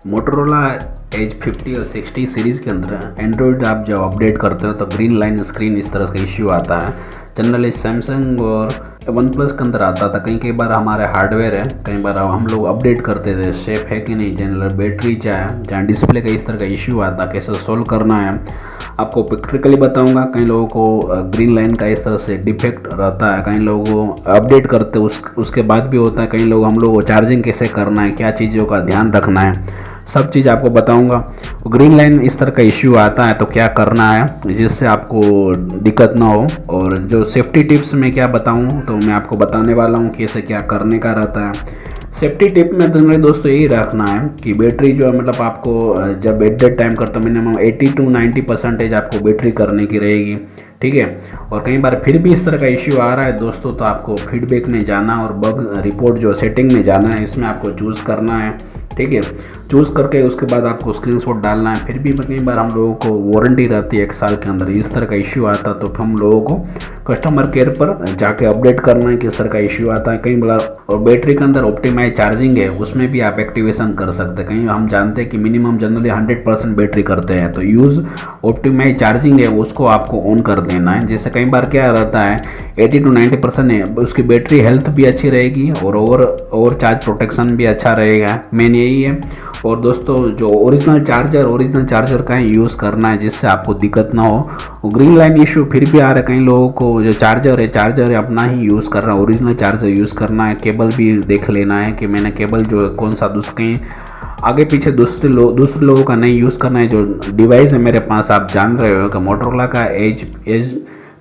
Motorola as 50 और 60 series के अंदर एंड्रॉयड आप जब अपडेट करते हो तो ग्रीन लाइन स्क्रीन इस तरह का इश्यू आता है। जनरली सैमसंग और वन प्लस के अंदर आता था। कई बार हमारे हार्डवेयर है, कई बार हम लोग अपडेट करते थे सेफ है कि नहीं, जनरल बैटरी जहाँ डिस्प्ले का इस तरह का इश्यू आता, कैसे सोल्व करना है आपको प्रैक्टिकली बताऊंगा। कई लोगों को ग्रीन लाइन का इस तरह से डिफेक्ट रहता है, कई लोगों को अपडेट करते उसके बाद भी होता है, कई लोग हम लोग को चार्जिंग कैसे करना है, क्या चीज़ों का ध्यान रखना है, सब चीज़ आपको बताऊंगा। ग्रीन लाइन इस तरह का इश्यू आता है तो क्या करना है जिससे आपको दिक्कत ना हो, और जो सेफ्टी टिप्स में क्या बताऊं तो मैं आपको बताने वाला हूं कैसे क्या करने का रहता है। सेफ्टी टिप में तो मेरे दोस्तों यही रखना है कि बैटरी जो है, मतलब आपको जब एट दैट टाइम करते हो मिनिमम 80 to 90% आपको बैटरी करने की रहेगी, ठीक है। और कई बार फिर भी इस तरह का इश्यू आ रहा है दोस्तों तो आपको फीडबैक में जाना और बग रिपोर्ट जो सेटिंग में जाना है, इसमें आपको चूज़ करना है, ठीक है। चूज़ करके उसके बाद आपको स्क्रीनशॉट डालना है। फिर भी कई बार हम लोगों को वारंटी रहती है 1 साल के अंदर, इस तरह का इश्यू आता तो हम लोगों को कस्टमर केयर पर जाके अपडेट करना है कि इस तरह का इश्यू आता है कई बार। और बैटरी के अंदर ऑप्टिमाइज चार्जिंग है, उसमें भी आप एक्टिवेशन कर सकते हैं। कहीं हम जानते हैं कि मिनिमम जनरली 100% बैटरी करते हैं, तो यूज़ ऑप्टिमाइज चार्जिंग है उसको आपको ऑन कर देना है। जैसे कई बार क्या रहता है 80 to 90% है, उसकी बैटरी हेल्थ भी अच्छी रहेगी और ओवर चार्ज प्रोटेक्शन भी अच्छा रहेगा, मेन यही है। और दोस्तों जो ओरिजिनल चार्जर का ही यूज़ करना है जिससे आपको दिक्कत ना हो। ग्रीन लाइन इशू फिर भी आ रहा है, कई लोगों को जो चार्जर है अपना ही यूज़ कर रहा है, ओरिजिनल चार्जर यूज़ करना है। केबल भी देख लेना है कि मैंने केबल जो है कौन सा दूसरे आगे पीछे दूसरे लोगों का नहीं यूज़ करना है। जो डिवाइस है मेरे पास आप जान रहे हो कि मोटोरोला का एज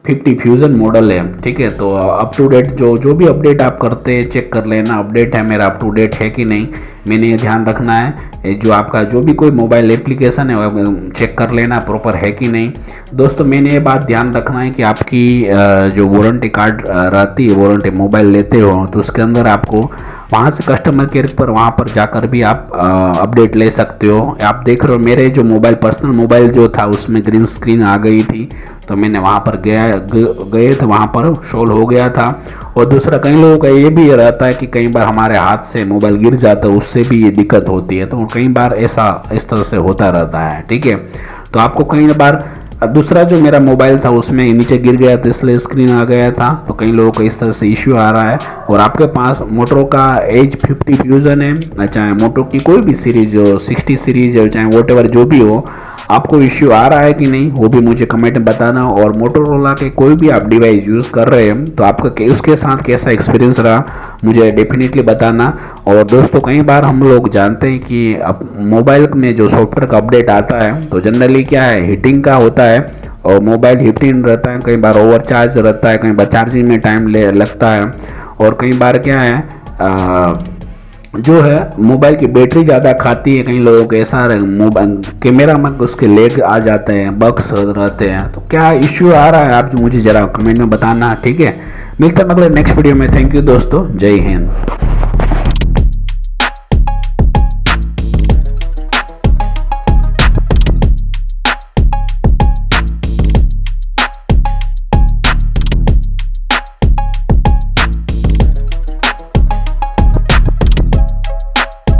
50 फ्यूज़न मॉडल है, ठीक है। तो अप टू डेट जो भी अपडेट आप करते हैं चेक कर लेना, अपडेट है मेरा अप टू डेट है कि नहीं, मैंने ये ध्यान रखना है। जो आपका जो भी कोई मोबाइल एप्लीकेशन है चेक कर लेना प्रॉपर है कि नहीं। दोस्तों मैंने ये बात ध्यान रखना है कि आपकी जो वारंटी कार्ड रहती है, वारंटी मोबाइल लेते हो तो उसके अंदर आपको वहाँ से कस्टमर केयर पर वहाँ पर जाकर भी आप अपडेट ले सकते हो। आप देख रहे हो मेरे जो मोबाइल पर्सनल मोबाइल जो था उसमें ग्रीन स्क्रीन आ गई थी, तो मैंने वहाँ पर गए थे, वहाँ पर सोल्व हो गया था। और दूसरा कई लोगों का ये भी रहता है कि कई बार हमारे हाथ से मोबाइल गिर जाता है, उससे भी ये दिक्कत होती है, तो कई बार ऐसा इस तरह से होता रहता है, ठीक है। तो आपको कई बार दूसरा जो मेरा मोबाइल था उसमें नीचे गिर गया था इसलिए स्क्रीन आ गया था, तो कई लोगों को इस तरह से इश्यू आ रहा है। और आपके पास मोटो का एज 50 फ्यूज़न है, चाहे मोटो की कोई भी सीरीज हो, 60 सीरीज हो, चाहे वॉट जो भी हो, आपको इश्यू आ रहा है कि नहीं वो भी मुझे कमेंट में बताना। और मोटोरोला के कोई भी आप डिवाइस यूज़ कर रहे हैं तो आपका उसके साथ कैसा एक्सपीरियंस रहा मुझे डेफिनेटली बताना। और दोस्तों कई बार हम लोग जानते हैं कि अब मोबाइल में जो सॉफ्टवेयर का अपडेट आता है तो जनरली क्या है हीटिंग का होता है, और मोबाइल हीटिंग रहता है, कई बार ओवर चार्ज रहता है, कई बार चार्जिंग में टाइम लगता है, और कई बार क्या है जो है मोबाइल की बैटरी ज़्यादा खाती है। कई लोगों को ऐसा मोबाइल कैमरा में उसके लेग आ जाते हैं, बग्स रहते हैं, तो क्या इश्यू आ रहा है आप मुझे ज़रा कमेंट में बताना, ठीक है। मिलते हैं अगले नेक्स्ट वीडियो में। थैंक यू दोस्तों, जय हिंद।